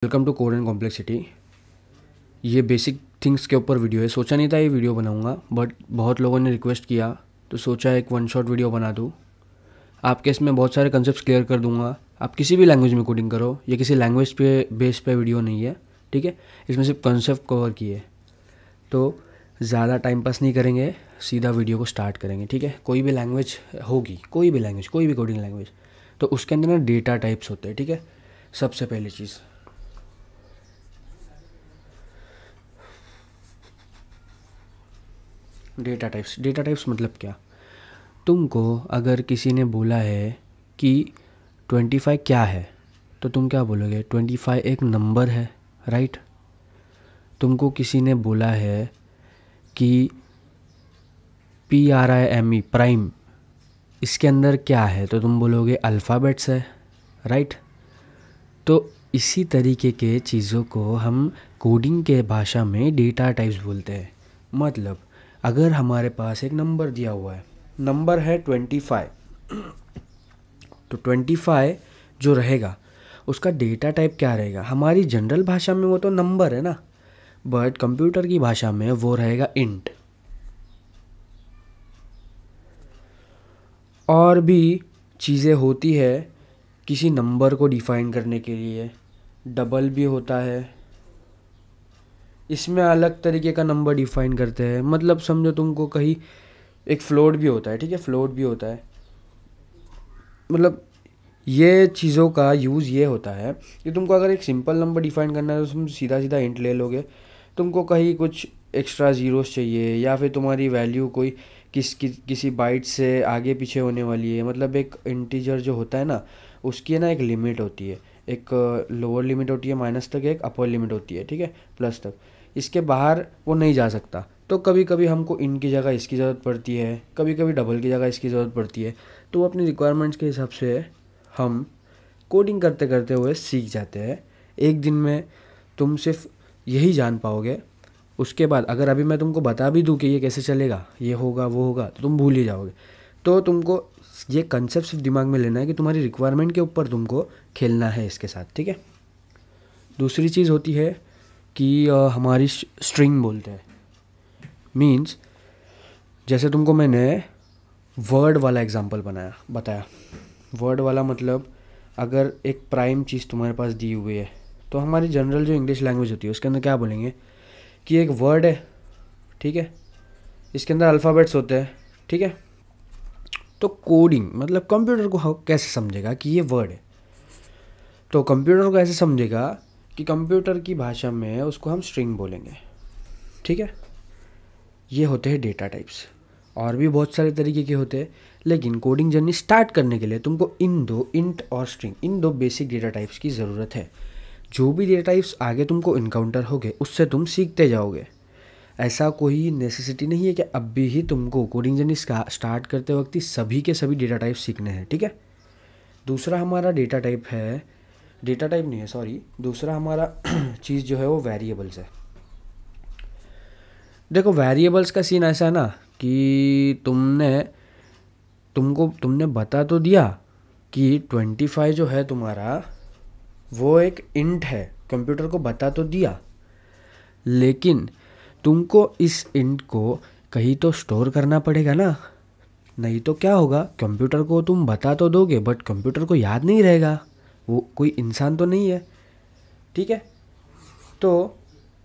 Welcome to code and complexity. ये basic things के ऊपर वीडियो है। सोचा नहीं था ये वीडियो बनाऊंगा, बट बहुत लोगों ने रिक्वेस्ट किया तो सोचा एक वन शॉट वीडियो बना दूँ। आपके इसमें बहुत सारे कंसेप्ट्स क्लियर कर दूंगा। आप किसी भी लैंग्वेज में कोडिंग करो, ये किसी लैंग्वेज पे बेस पे वीडियो नहीं है, ठीक है। इसमें सिर्फ कंसेप्ट कवर किए, तो ज़्यादा टाइम पास नहीं करेंगे, सीधा वीडियो को स्टार्ट करेंगे, ठीक है। कोई भी लैंग्वेज होगी, कोई भी लैंग्वेज, कोई भी कोडिंग लैंग्वेज, तो उसके अंदर ना डेटा टाइप्स होते हैं, ठीक है। सबसे पहली चीज़, डेटा टाइप्स। डेटा टाइप्स मतलब क्या? तुमको अगर किसी ने बोला है कि 25 क्या है, तो तुम क्या बोलोगे? 25 एक नंबर है, राइट। तुमको किसी ने बोला है कि PRIME प्राइम इसके अंदर क्या है, तो तुम बोलोगे अल्फ़ाबेट्स है, राइट। तो इसी तरीके के चीज़ों को हम कोडिंग के भाषा में डेटा टाइप्स बोलते हैं। मतलब अगर हमारे पास एक नंबर दिया हुआ है, नंबर है 25, तो 25 जो रहेगा उसका डेटा टाइप क्या रहेगा? हमारी जनरल भाषा में वो तो नंबर है ना, बट कंप्यूटर की भाषा में वो रहेगा इंट। और भी चीज़ें होती है किसी नंबर को डिफाइन करने के लिए। डबल भी होता है, इसमें अलग तरीके का नंबर डिफाइन करते हैं। मतलब समझो तुमको कहीं एक फ्लोट भी होता है, ठीक है, फ्लोट भी होता है। मतलब ये चीज़ों का यूज़ ये होता है कि तुमको अगर एक सिंपल नंबर डिफाइन करना है तो तुम सीधा सीधा इंट ले लोगे। तुमको कहीं कुछ एक्स्ट्रा ज़ीरोस चाहिए, या फिर तुम्हारी वैल्यू कोई किसी बाइट से आगे पीछे होने वाली है। मतलब एक इंटीजर जो होता है ना, उसकी ना एक लिमिट होती है, एक लोअर लिमिट होती है माइनस तक, एक अपर लिमिट होती है, ठीक है, प्लस तक। इसके बाहर वो नहीं जा सकता। तो कभी कभी हमको इन की जगह इसकी ज़रूरत पड़ती है, कभी कभी डबल की जगह इसकी ज़रूरत पड़ती है। तो अपनी रिक्वायरमेंट्स के हिसाब से हम कोडिंग करते करते हुए सीख जाते हैं। एक दिन में तुम सिर्फ यही जान पाओगे। उसके बाद अगर अभी मैं तुमको बता भी दूं कि ये कैसे चलेगा, ये होगा वो होगा, तो तुम भूल ही जाओगे। तो तुमको ये कंसेप्ट सिर्फ दिमाग में लेना है कि तुम्हारी रिक्वायरमेंट के ऊपर तुमको खेलना है इसके साथ, ठीक है। दूसरी चीज़ होती है कि हमारी स्ट्रिंग बोलते हैं। मीन्स जैसे तुमको मैंने वर्ड वाला एग्जांपल बताया। वर्ड वाला मतलब अगर एक प्राइम चीज़ तुम्हारे पास दी हुई है, तो हमारी जनरल जो इंग्लिश लैंग्वेज होती है उसके अंदर क्या बोलेंगे कि एक वर्ड है, ठीक है, इसके अंदर अल्फ़ाबेट्स होते हैं, ठीक है। तो कोडिंग मतलब कंप्यूटर को कैसे समझेगा कि ये वर्ड है? तो कंप्यूटर को ऐसे समझेगा कि कंप्यूटर की भाषा में उसको हम स्ट्रिंग बोलेंगे, ठीक है। ये होते हैं डेटा टाइप्स। और भी बहुत सारे तरीके के होते हैं, लेकिन कोडिंग जर्नी स्टार्ट करने के लिए तुमको इन दो, इंट और स्ट्रिंग, इन दो बेसिक डेटा टाइप्स की ज़रूरत है। जो भी डेटा टाइप्स आगे तुमको इनकाउंटर होगे उससे तुम सीखते जाओगे। ऐसा कोई नेसेसिटी नहीं है कि अभी ही तुमको कोडिंग जर्नी स्टार्ट करते वक्त ही सभी के सभी डेटा टाइप सीखने हैं, ठीक है। दूसरा हमारा डेटा टाइप है, डेटा टाइप नहीं है सॉरी, दूसरा हमारा चीज़ जो है वो वेरिएबल्स है। देखो वेरिएबल्स का सीन ऐसा है ना कि तुमने बता तो दिया कि 25 जो है तुम्हारा वो एक इंट है, कंप्यूटर को बता तो दिया, लेकिन तुमको इस इंट को कहीं तो स्टोर करना पड़ेगा ना। नहीं तो क्या होगा, कंप्यूटर को तुम बता तो दोगे बट कंप्यूटर को याद नहीं रहेगा, वो कोई इंसान तो नहीं है, ठीक है। तो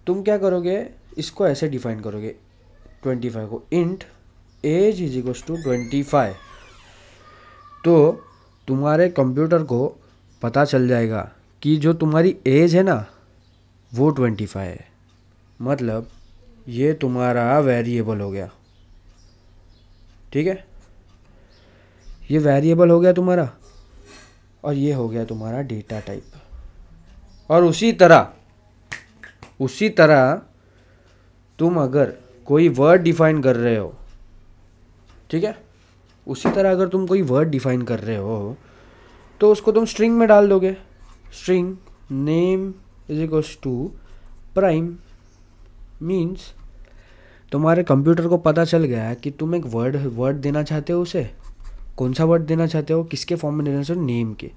तुम क्या करोगे, इसको ऐसे डिफाइन करोगे 25 को, int age is equals to 25। तो तुम्हारे कंप्यूटर को पता चल जाएगा कि जो तुम्हारी एज है ना वो 25 है। मतलब ये तुम्हारा वेरिएबल हो गया, ठीक है, ये वेरिएबल हो गया तुम्हारा, और ये हो गया तुम्हारा डेटा टाइप। और उसी तरह तुम अगर कोई वर्ड डिफाइन कर रहे हो, ठीक है, उसी तरह अगर तुम कोई वर्ड डिफाइन कर रहे हो तो उसको तुम स्ट्रिंग में डाल दोगे। String name is equals to prime. Means तुम्हारे कंप्यूटर को पता चल गया कि तुम एक वर्ड देना चाहते हो, उसे कौन सा वर्ड देना चाहते हो, किसके फॉर्म में देना चाहते हो, नेम के।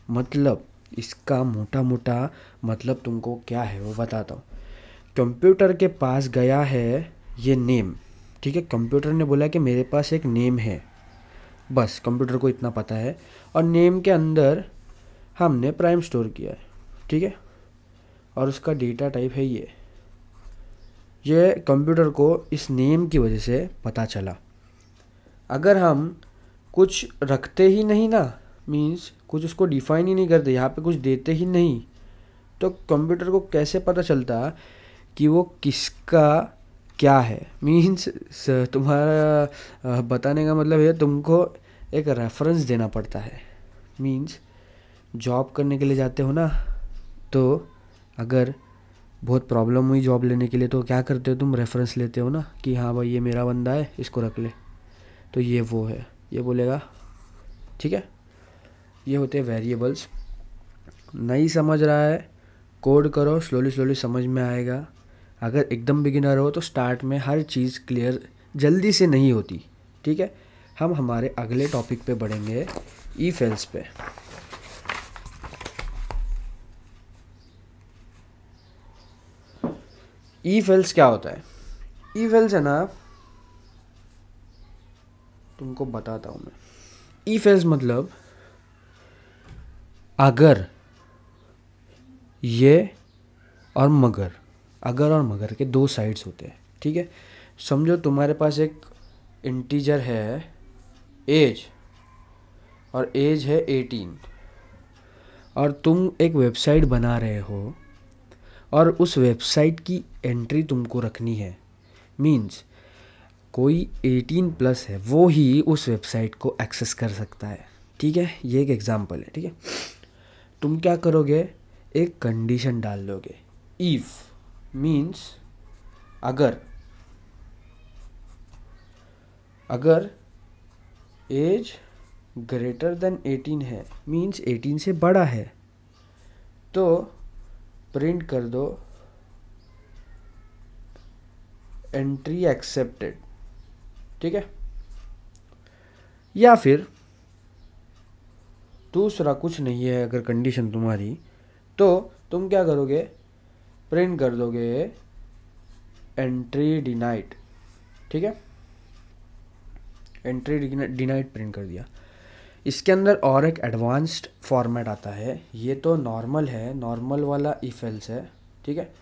मतलब इसका मोटा मोटा मतलब तुमको क्या है वो बताता हूँ। कंप्यूटर के पास गया है ये नेम, ठीक है। कंप्यूटर ने बोला कि मेरे पास एक नेम है, बस कंप्यूटर को इतना पता है। और नेम के अंदर हमने प्राइम स्टोर किया है, ठीक है। और उसका डेटा टाइप है ये कंप्यूटर को इस नेम की वजह से पता चला। अगर हम कुछ रखते ही नहीं ना, मीन्स कुछ उसको डिफाइन ही नहीं करते, यहाँ पे कुछ देते ही नहीं, तो कंप्यूटर को कैसे पता चलता कि वो किसका क्या है। मीन्स तुम्हारा बताने का मतलब है तुमको एक रेफरेंस देना पड़ता है। मीन्स जॉब करने के लिए जाते हो ना, तो अगर बहुत प्रॉब्लम हुई जॉब लेने के लिए तो क्या करते हो तुम, रेफरेंस लेते हो ना कि हाँ भाई ये मेरा बंदा है, इसको रख ले। तो ये वो है, ये बोलेगा, ठीक है। ये होते हैं वेरिएबल्स। नहीं समझ रहा है, कोड करो, स्लोली स्लोली समझ में आएगा। अगर एकदम बिगिनर हो तो स्टार्ट में हर चीज़ क्लियर जल्दी से नहीं होती, ठीक है। हम हमारे अगले टॉपिक पे बढ़ेंगे, इफ एल्स पे। इफ एल्स क्या होता है? इफ एल्स है ना, तुमको बताता हूँ मैं। इफ एल्स मतलब अगर ये और मगर, अगर और मगर के दो साइड्स होते हैं, ठीक है। समझो तुम्हारे पास एक इंटीजर है एज, और एज है 18, और तुम एक वेबसाइट बना रहे हो और उस वेबसाइट की एंट्री तुमको रखनी है। मीन्स कोई 18+ है वो ही उस वेबसाइट को एक्सेस कर सकता है, ठीक है। ये एक एग्जांपल है, ठीक है। तुम क्या करोगे, एक कंडीशन डाल दोगे। इफ मीन्स अगर एज ग्रेटर देन 18 है, मीन्स 18 से बड़ा है, तो प्रिंट कर दो एंट्री एक्सेप्टेड, ठीक है। या फिर दूसरा कुछ नहीं है, अगर कंडीशन तुम्हारी, तो तुम क्या करोगे, प्रिंट कर दोगे एंट्री डिनाइड, ठीक है। एंट्री डिनाइड प्रिंट कर दिया। इसके अंदर और एक एडवांस्ड फॉर्मेट आता है, ये तो नॉर्मल है, नॉर्मल वाला इफ एल्स है, ठीक है।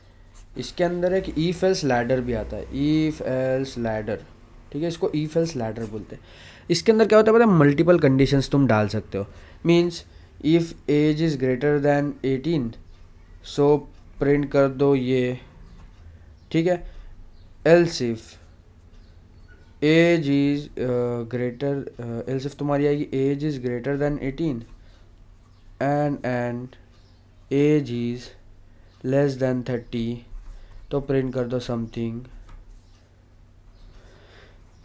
इसके अंदर एक इफ एल्स लैडर भी आता है, इफ एल्स लैडर, ठीक है। इसको इफ एल्स लैडर बोलते हैं। इसके अंदर क्या होता है पता है, मल्टीपल कंडीशंस तुम डाल सकते हो। Means if age is greater than 18, so print कर दो ये, ठीक है। Else if age is greater, else if तुम्हारी आएगी age is greater than 18 and age is less than 30, तो प्रिंट कर दो समथिंग।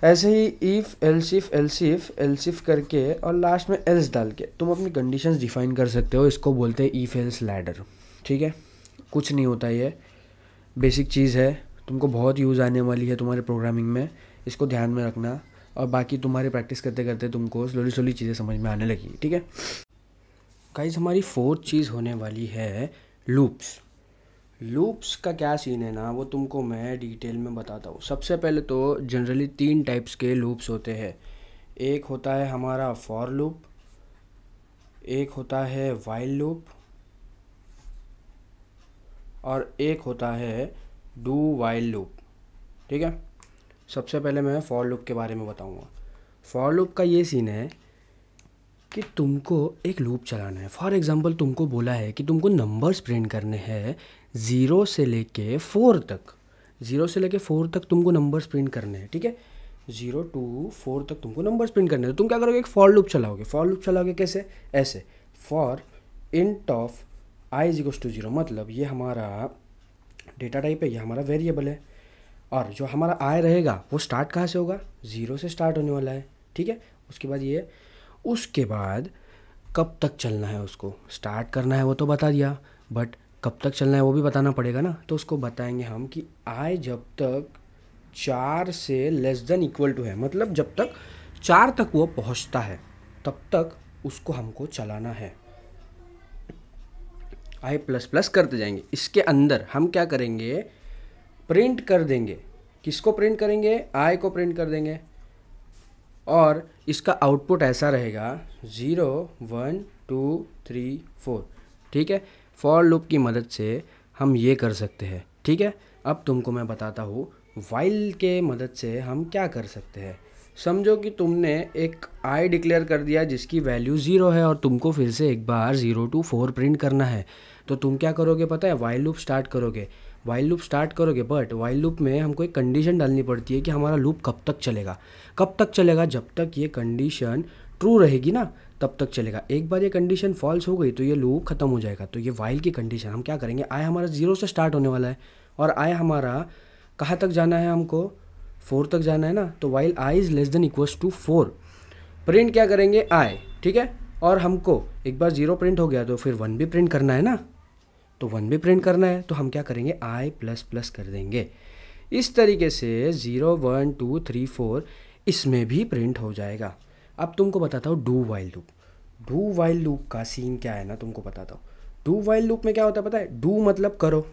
ऐसे ही इफ एल्सिफ करके और लास्ट में एल्स डाल के तुम अपनी कंडीशंस डिफाइन कर सकते हो। इसको बोलते हैं इफ एल्स लैडर, ठीक है। कुछ नहीं होता, ये बेसिक चीज़ है, तुमको बहुत यूज़ आने वाली है तुम्हारे प्रोग्रामिंग में, इसको ध्यान में रखना। और बाकी तुम्हारी प्रैक्टिस करते करते तुमको स्लोली स्लोली चीज़ें समझ में आने लगी, ठीक है। गाइस हमारी फोर्थ चीज़ होने वाली है लूप्स। लूप्स का क्या सीन है ना, वो तुमको मैं डिटेल में बताता हूँ। सबसे पहले तो जनरली 3 टाइप्स के लूप्स होते हैं। एक होता है हमारा फॉर लूप, एक होता है वाइल लूप, और एक होता है डू वाइल लूप, ठीक है। सबसे पहले मैं फॉर लूप के बारे में बताऊँगा। फॉर लूप का ये सीन है कि तुमको एक लूप चलाना है। फॉर एग्जांपल तुमको बोला है कि तुमको नंबर्स प्रिंट करने हैं 0 से लेके 4 तक, 0 से लेके 4 तक तुमको नंबर्स प्रिंट करने हैं, ठीक है। 0 to 4 तक तुमको नंबर्स प्रिंट करने हैं। तो तुम क्या करोगे, एक फॉर लूप चलाओगे। फॉर लूप चलाओगे कैसे, ऐसे, for int of i is equals to 0, मतलब ये हमारा डेटा टाइप है, ये हमारा वेरिएबल है, और जो हमारा i रहेगा वो स्टार्ट कहाँ से होगा, 0 से स्टार्ट होने वाला है, ठीक है। उसके बाद कब तक चलना है, उसको स्टार्ट करना है वो तो बता दिया, बट कब तक चलना है वो भी बताना पड़ेगा ना। तो उसको बताएंगे हम कि i जब तक 4 से लेस देन इक्वल टू है, मतलब जब तक 4 तक वो पहुंचता है तब तक उसको हमको चलाना है। आई प्लस प्लस करते जाएंगे। इसके अंदर हम क्या करेंगे, प्रिंट कर देंगे। किसको प्रिंट करेंगे, आई को प्रिंट कर देंगे। और इसका आउटपुट ऐसा रहेगा 0 1 2 3 4। ठीक है, फॉर लूप की मदद से हम ये कर सकते हैं। ठीक है, अब तुमको मैं बताता हूँ वाइल के मदद से हम क्या कर सकते हैं। समझो कि तुमने एक आई डिक्लेयर कर दिया जिसकी वैल्यू 0 है और तुमको फिर से एक बार 0 to 4 प्रिंट करना है। तो तुम क्या करोगे पता है, वाइल लूप स्टार्ट करोगे। वाइल लूप स्टार्ट करोगे, बट वाइल लूप में हमको एक कंडीशन डालनी पड़ती है कि हमारा लूप कब तक चलेगा। कब तक चलेगा, जब तक ये कंडीशन ट्रू रहेगी ना तब तक चलेगा। एक बार ये कंडीशन फॉल्स हो गई तो ये लूप ख़त्म हो जाएगा। तो ये वाइल की कंडीशन हम क्या करेंगे, आई हमारा 0 से स्टार्ट होने वाला है और आई हमारा कहाँ तक जाना है, हमको 4 तक जाना है ना। तो while I is less than equals to 4 print क्या करेंगे, आई। ठीक है, और हमको एक बार 0 प्रिंट हो गया तो फिर 1 भी प्रिंट करना है ना। तो 1 भी प्रिंट करना है तो हम क्या करेंगे, आई प्लस प्लस कर देंगे। इस तरीके से 0 1 2 3 4 इसमें भी प्रिंट हो जाएगा। अब तुमको बताता हूँ do while loop. Do while loop का सीन क्या है ना तुमको बताता हूँ। डू वाइल लूप में क्या होता है पता है, डू मतलब करो।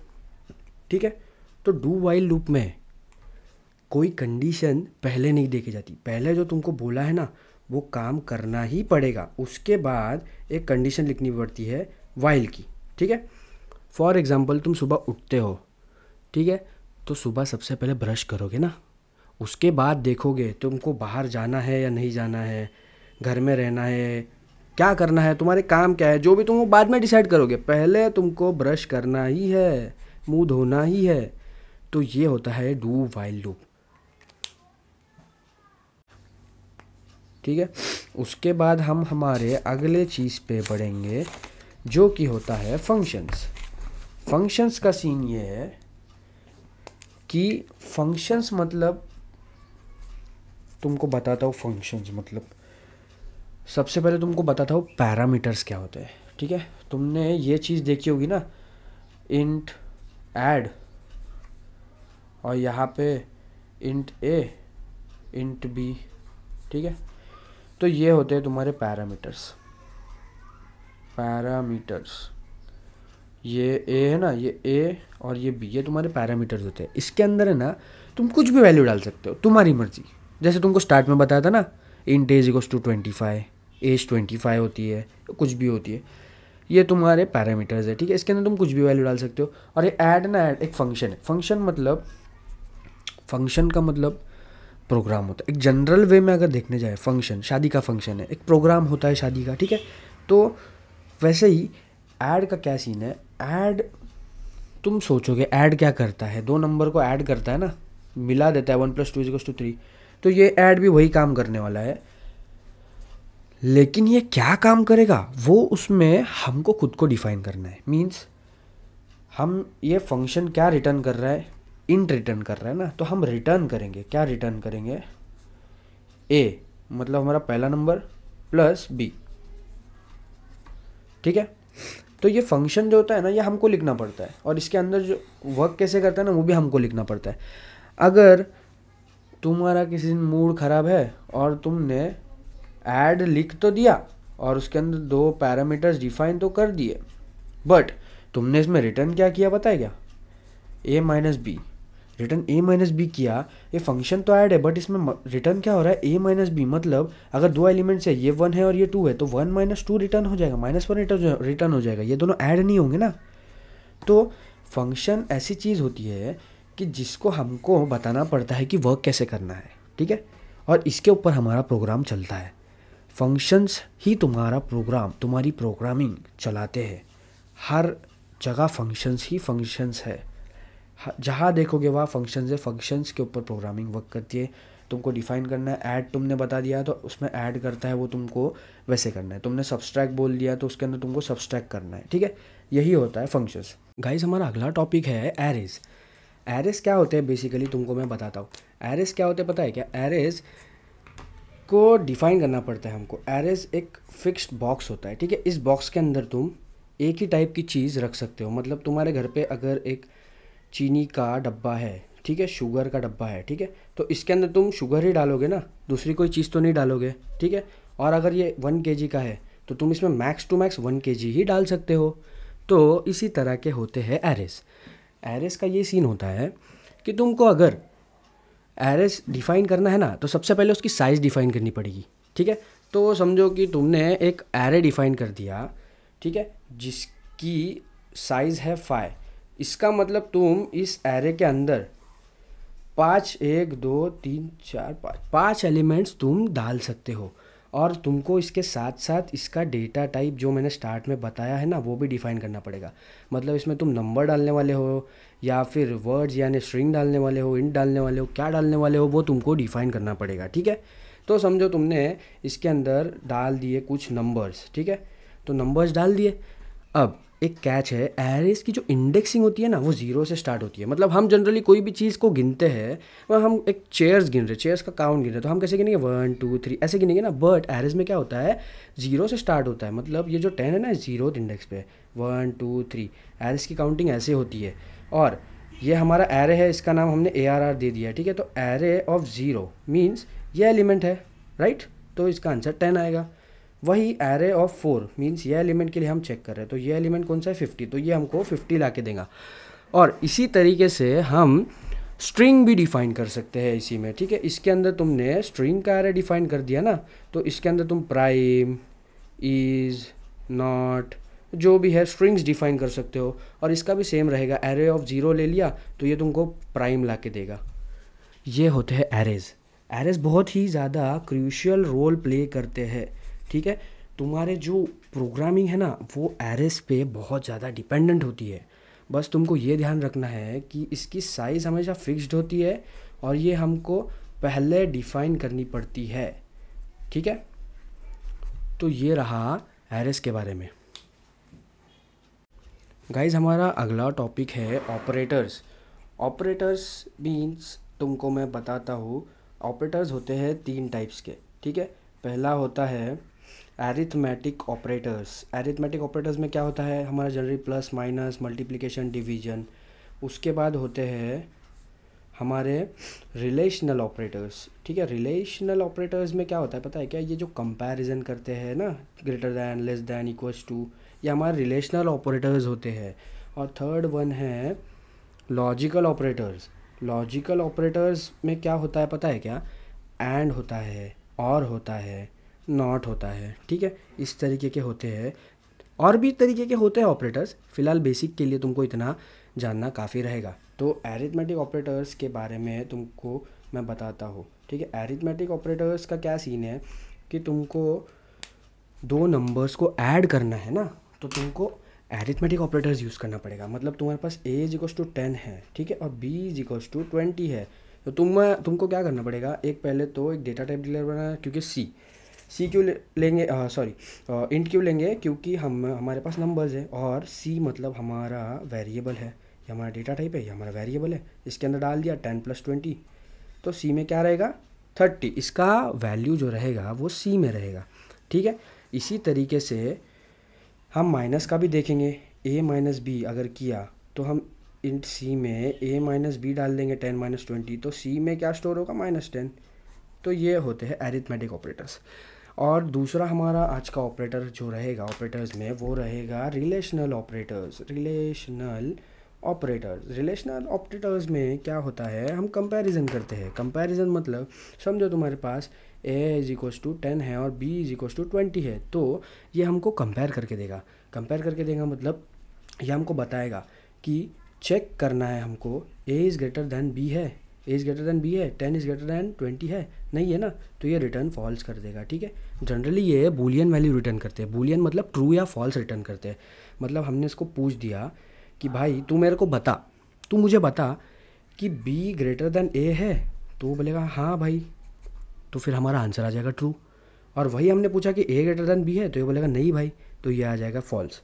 ठीक है, तो डू वाइल लूप में कोई कंडीशन पहले नहीं देखी जाती। पहले जो तुमको बोला है ना वो काम करना ही पड़ेगा, उसके बाद एक कंडीशन लिखनी पड़ती है वाइल की। ठीक है, फॉर एग्जांपल तुम सुबह उठते हो, ठीक है, तो सुबह सबसे पहले ब्रश करोगे ना, उसके बाद देखोगे तुमको बाहर जाना है या नहीं जाना है, घर में रहना है, क्या करना है, तुम्हारे काम क्या है, जो भी तुम बाद में डिसाइड करोगे। पहले तुमको ब्रश करना ही है, मुंह धोना ही है। तो ये होता है डू वाइल लूप। ठीक है, उसके बाद हम हमारे अगले चीज़ पे बढ़ेंगे जो कि होता है फंक्शंस। फंक्शंस का सीन ये है कि फंक्शंस मतलब तुमको बताता हूँ। फंक्शंस मतलब सबसे पहले तुमको बताता हूँ पैरामीटर्स क्या होते हैं। ठीक है, तुमने ये चीज़ देखी होगी ना, इंट ऐड और यहाँ पे इंट ए इंट बी। ठीक है, तो ये होते हैं तुम्हारे पैरामीटर्स। पैरामीटर्स ये ए है ना, ये ए और ये बी, ये तुम्हारे पैरामीटर्स होते हैं। इसके अंदर है ना तुम कुछ भी वैल्यू डाल सकते हो, तुम्हारी मर्जी। जैसे तुमको स्टार्ट में बताया था ना, int age equals to 25, age 25 होती है, कुछ भी होती है, ये तुम्हारे पैरामीटर्स है। ठीक है, इसके अंदर तुम कुछ भी वैल्यू डाल सकते हो। और ये ऐड ना, ऐड एक फंक्शन है। फंक्शन का मतलब प्रोग्राम होता है। एक जनरल वे में अगर देखने जाए, फंक्शन शादी का फंक्शन है, एक प्रोग्राम होता है शादी का। ठीक है, तो वैसे ही ऐड का क्या सीन है। ऐड तुम सोचोगे ऐड क्या करता है, 2 नंबर को ऐड करता है ना, मिला देता है 1 + 2 = 3। तो ये ऐड भी वही काम करने वाला है, लेकिन ये क्या काम करेगा वो उसमें हमको खुद को डिफाइन करना है। मीन्स हम ये फंक्शन क्या रिटर्न कर रहा है, इंट रिटर्न कर रहा है ना, तो हम रिटर्न करेंगे, क्या रिटर्न करेंगे, ए मतलब हमारा पहला नंबर प्लस बी। ठीक है, तो ये फंक्शन जो होता है ना ये हमको लिखना पड़ता है, और इसके अंदर जो वर्क कैसे करता है ना वो भी हमको लिखना पड़ता है। अगर तुम्हारा किसी दिन मूड ख़राब है और तुमने ऐड लिख तो दिया और उसके अंदर 2 पैरामीटर्स डिफाइन तो कर दिए, बट तुमने इसमें रिटर्न क्या किया पता है क्या, a - b। Return a - b किया। ये फंक्शन तो ऐड है बट इसमें रिटर्न क्या हो रहा है, a - b। मतलब अगर 2 एलिमेंट्स है, ये 1 है और ये 2 है, तो 1 - 2 रिटर्न हो जाएगा, -1 रिटर्न हो जाएगा। ये दोनों ऐड नहीं होंगे ना। तो फंक्शन ऐसी चीज़ होती है कि जिसको हमको बताना पड़ता है कि वर्क कैसे करना है। ठीक है, और इसके ऊपर हमारा प्रोग्राम चलता है। फंक्शंस ही तुम्हारा प्रोग्राम, तुम्हारी प्रोग्रामिंग चलाते हैं। हर जगह फंक्शंस ही फंक्शंस है, जहाँ देखोगे वहाँ फंक्शंस है। फंक्शंस के ऊपर प्रोग्रामिंग वर्क करती है। तुमको डिफाइन करना है, ऐड तुमने बता दिया तो उसमें ऐड करता है, वो तुमको वैसे करना है। तुमने सब्सट्रैक्ट बोल दिया तो उसके अंदर तुमको सब्सट्रैक्ट करना है। ठीक है, यही होता है फंक्शंस। गाइस, हमारा अगला टॉपिक है एरेज। एरेज क्या होते हैं बेसिकली तुमको मैं बताता हूँ। एरेज क्या होते हैं पता है क्या, एरेज को डिफाइन करना पड़ता है हमको। एरेज एक फिक्स्ड बॉक्स होता है। ठीक है, इस बॉक्स के अंदर तुम एक ही टाइप की चीज़ रख सकते हो। मतलब तुम्हारे घर पे अगर एक चीनी का डब्बा है, ठीक है, शुगर का डब्बा है, ठीक है, तो इसके अंदर तुम शुगर ही डालोगे ना, दूसरी कोई चीज़ तो नहीं डालोगे। ठीक है, और अगर ये 1 kg का है तो तुम इसमें मैक्स टू मैक्स 1 kg ही डाल सकते हो। तो इसी तरह के होते हैं एरेस। एरेस का ये सीन होता है कि तुमको अगर एरेस डिफाइन करना है ना, तो सबसे पहले उसकी साइज़ डिफाइन करनी पड़ेगी, ठीक है। तो समझो कि तुमने एक एरे डिफाइन कर दिया, ठीक है, जिसकी साइज़ है 5। इसका मतलब तुम इस एरे के अंदर 5 एलिमेंट्स तुम डाल सकते हो, और तुमको इसके साथ साथ इसका डेटा टाइप जो मैंने स्टार्ट में बताया है ना, वो भी डिफाइन करना पड़ेगा। मतलब इसमें तुम नंबर डालने वाले हो या फिर वर्ड्स यानी स्ट्रिंग डालने वाले हो, इंट डालने वाले हो, क्या डालने वाले हो, वो तुमको डिफाइन करना पड़ेगा, ठीक है। तो समझो तुमने इसके अंदर डाल दिए कुछ नंबर्स, ठीक है, तो नंबर्स डाल दिए। अब एक कैच है, एरेस की जो इंडेक्सिंग होती है ना, वो 0 से स्टार्ट होती है। मतलब हम जनरली कोई भी चीज़ को गिनते हैं, वह हम एक चेयर्स गिन रहे, चेयर्स का काउंट गिन रहे, तो हम कैसे गिनेंगे 1 2 3 ऐसे गिनेंगे ना। बट एरेस में क्या होता है, 0 से स्टार्ट होता है। मतलब ये जो 10 है ना, 0th इंडेक्स पे 1 2 3, एरेस की काउंटिंग ऐसे होती है। और ये हमारा एरे है, इसका नाम हमने ARR दे दिया, ठीक है। तो एरे ऑफ 0 मीन्स ये एलिमेंट है, राइट, तो इसका आंसर 10 आएगा। वही एरे ऑफ 4 मीन्स ये एलिमेंट के लिए हम चेक कर रहे हैं, तो ये एलिमेंट कौन सा है 50, तो ये हमको 50 ला के देगा। और इसी तरीके से हम स्ट्रिंग भी डिफाइन कर सकते हैं इसी में, ठीक है। इसके अंदर तुमने स्ट्रिंग का एरे डिफाइन कर दिया ना, तो इसके अंदर तुम प्राइम, इज, नॉट, जो भी है स्ट्रिंग्स डिफाइन कर सकते हो। और इसका भी सेम रहेगा, एरे ऑफ 0 ले लिया तो ये तुमको प्राइम ला के देगा। ये होते हैं एरेज। एरेज बहुत ही ज़्यादा क्रूशियल रोल प्ले करते हैं, ठीक है। तुम्हारे जो प्रोग्रामिंग है ना, वो एरेस पे बहुत ज़्यादा डिपेंडेंट होती है। बस तुमको ये ध्यान रखना है कि इसकी साइज़ हमेशा फिक्स्ड होती है, और ये हमको पहले डिफाइन करनी पड़ती है, ठीक है। तो ये रहा एरेस के बारे में। गाइज हमारा अगला टॉपिक है ऑपरेटर्स। ऑपरेटर्स मीन्स तुमको मैं बताता हूँ, ऑपरेटर्स होते हैं 3 टाइप्स के, ठीक है। पहला होता है एरिथमेटिक ऑपरेटर्स। एरिथमेटिक ऑपरेटर्स में क्या होता है, हमारा generally plus minus multiplication division. उसके बाद होते हैं हमारे रिलेशनल ऑपरेटर्स, ठीक है। रिलेशनल ऑपरेटर्स में क्या होता है पता है क्या, ये जो कंपैरिजन करते हैं ना, greater than, less than, equals to, ये हमारे रिलेशनल ऑपरेटर्स होते हैं। और थर्ड वन है लॉजिकल ऑपरेटर्स। लॉजिकल ऑपरेटर्स में क्या होता है पता है क्या, एंड होता है, और होता है, नॉट होता है, ठीक है। इस तरीके के होते हैं, और भी तरीके के होते हैं ऑपरेटर्स। फिलहाल बेसिक के लिए तुमको इतना जानना काफ़ी रहेगा। तो एरिथमेटिक ऑपरेटर्स के बारे में तुमको मैं बताता हूँ, ठीक है। एरिथमेटिक ऑपरेटर्स का क्या सीन है कि तुमको 2 नंबर्स को ऐड करना है ना, तो तुमको एरिथमेटिक ऑपरेटर्स यूज़ करना पड़ेगा। मतलब तुम्हारे पास A=10 है, ठीक है, और B=20 है, तो तुमको क्या करना पड़ेगा, एक पहले तो एक डेटा टाइप डिक्लेयर बनाना, क्योंकि सी क्यों लेंगे, सॉरी इंट क्यों लेंगे, क्योंकि हमारे पास नंबर्स है, और सी मतलब हमारा वेरिएबल है, ये हमारा डेटा टाइप है, ये हमारा वेरिएबल है। इसके अंदर डाल दिया 10 + 20, तो सी में क्या रहेगा 30। इसका वैल्यू जो रहेगा वो सी में रहेगा, ठीक है। इसी तरीके से हम माइनस का भी देखेंगे, A - B अगर किया तो हम इंट सी में A - B डाल देंगे 10 - 20, तो सी में क्या स्टोर होगा -10। तो ये होते हैं एरिथमेटिक ऑपरेटर्स। और दूसरा हमारा आज का ऑपरेटर जो रहेगा ऑपरेटर्स में, वो रहेगा रिलेशनल ऑपरेटर्स। रिलेशनल ऑपरेटर्स में क्या होता है, हम कंपैरिजन करते हैं। कंपैरिजन मतलब समझो तुम्हारे पास A=10 है और B=20 है, तो ये हमको कंपेयर करके देगा। कंपेयर करके देगा मतलब ये हमको बताएगा कि चेक करना है हमको, A=B है, A=B है, 10=20 है, नहीं है ना, तो ये रिटर्न फॉल्स कर देगा, ठीक है। जनरली ये बूलियन वैल्यू रिटर्न करते हैं। बूलियन मतलब ट्रू या फॉल्स रिटर्न करते हैं। मतलब हमने इसको पूछ दिया कि भाई तू मेरे को बता, तू मुझे बता कि B=A है, तो वो बोलेगा हाँ भाई, तो फिर हमारा आंसर आ जाएगा ट्रू। और वही हमने पूछा कि A=B है, तो ये बोलेगा नहीं भाई, तो ये आ जाएगा फॉल्स।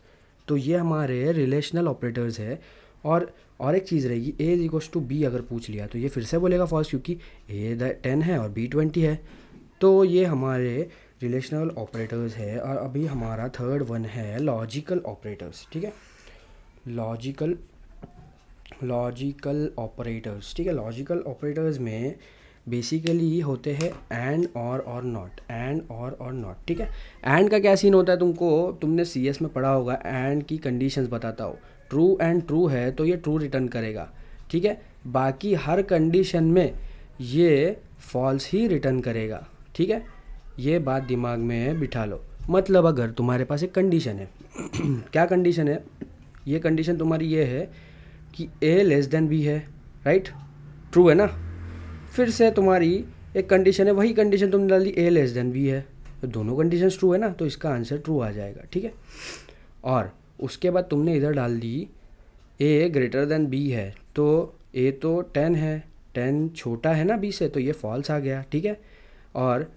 तो ये हमारे रिलेशनल ऑपरेटर्स है। और एक चीज़ रहेगी, A=B अगर पूछ लिया तो ये फिर से बोलेगा फॉल्स, क्योंकि A10 है और B20 है। तो ये हमारे रिलेशनल ऑपरेटर्स है। और अभी हमारा थर्ड वन है लॉजिकल ऑपरेटर्स, ठीक है। लॉजिकल ऑपरेटर्स, ठीक है। लॉजिकल ऑपरेटर्स में बेसिकली होते हैं एंड और नॉट, एंड और नॉट, ठीक है। एंड का क्या सीन होता है, तुमने CS में पढ़ा होगा, एंड की कंडीशंस बताता हो। ट्रू एंड ट्रू है तो ये ट्रू रिटर्न करेगा, ठीक है। बाकी हर कंडीशन में ये फॉल्स ही रिटर्न करेगा, ठीक है। ये बात दिमाग में बिठा लो। मतलब अगर तुम्हारे पास एक कंडीशन है क्या कंडीशन है, ये कंडीशन तुम्हारी ये है कि A B है, राइट, ट्रू है ना। फिर से तुम्हारी एक कंडीशन है, वही कंडीशन तुमने डाली A<B है, तो दोनों कंडीशंस ट्रू है ना, तो इसका आंसर ट्रू आ जाएगा, ठीक है। और उसके बाद तुमने इधर डाल दी A<B है, तो A तो 10 है, 10 छोटा है ना B से, तो ये फॉल्स आ गया, ठीक है। और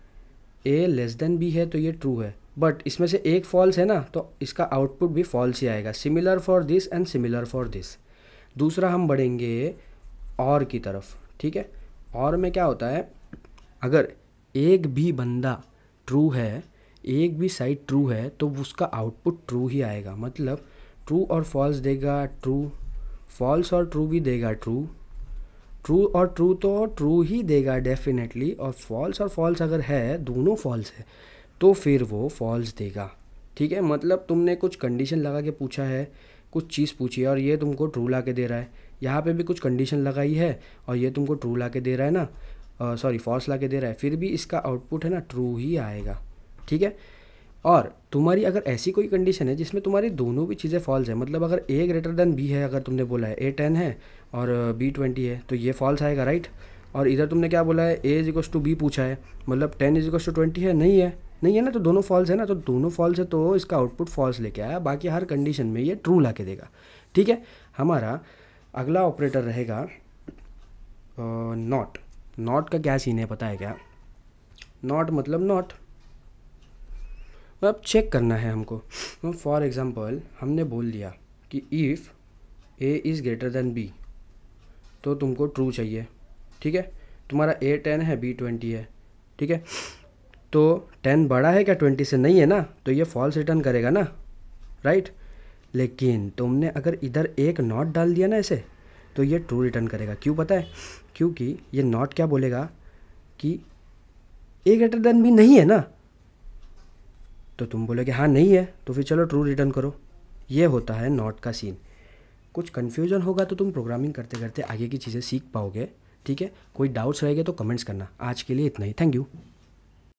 A<B है तो ये ट्रू है, बट इसमें से एक फॉल्स है ना, तो इसका आउटपुट भी फॉल्स ही आएगा। Similar for this and similar for this. दूसरा हम बढ़ेंगे और की तरफ, ठीक है। और में क्या होता है, अगर एक भी बंदा ट्रू है, एक भी साइड ट्रू है, तो उसका आउटपुट ट्रू ही आएगा। मतलब ट्रू और फॉल्स देगा ट्रू, फॉल्स और ट्रू भी देगा ट्रू, ट्रू और ट्रू तो ट्रू ही देगा डेफिनेटली। और फॉल्स अगर है, दोनों फॉल्स है, तो फिर वो फॉल्स देगा, ठीक है। मतलब तुमने कुछ कंडीशन लगा के पूछा है, कुछ चीज़ पूछी है और ये तुमको ट्रू ला के दे रहा है। यहाँ पे भी कुछ कंडीशन लगाई है और ये तुमको ट्रू ला के दे रहा है ना, सॉरी फॉल्स ला के दे रहा है, फिर भी इसका आउटपुट है ना ट्रू ही आएगा, ठीक है। और तुम्हारी अगर ऐसी कोई कंडीशन है जिसमें तुम्हारी दोनों भी चीज़ें फॉल्स है, मतलब अगर A<B है, अगर तुमने बोला है A 10 है और B 20 है, तो ये फॉल्स आएगा, राइट। और इधर तुमने क्या बोला है, A=B पूछा है, मतलब 10=20 है, नहीं है ना, तो दोनों फॉल्स है ना, तो दोनों फॉल्स है तो इसका आउटपुट फॉल्स लेके आया। बाकी हर कंडीशन में ये ट्रू ला के देगा, ठीक है। हमारा अगला ऑपरेटर रहेगा नॉट। नॉट का क्या सीन है पता है क्या, नॉट मतलब नॉट, अब चेक करना है हमको। फॉर एग्जांपल हमने बोल दिया कि इफ़ A=B, तो तुमको ट्रू चाहिए, ठीक है। तुम्हारा A 10 है, B 20 है, ठीक है। तो 10 बड़ा है क्या 20 से, नहीं है ना, तो ये फॉल्स रिटर्न करेगा ना, राइट। लेकिन तुमने अगर इधर एक नॉट डाल दिया ना ऐसे, तो ये ट्रू रिटर्न करेगा। क्यों पता है, क्योंकि ये नॉट क्या बोलेगा कि A>B नहीं है ना, तो तुम बोलोगे हाँ नहीं है, तो फिर चलो ट्रू रिटर्न करो। ये होता है नॉट का सीन। कुछ कन्फ्यूजन होगा तो तुम प्रोग्रामिंग करते करते आगे की चीज़ें सीख पाओगे, ठीक है। कोई डाउट्स रहेंगे तो कमेंट्स करना। आज के लिए इतना ही, थैंक यू।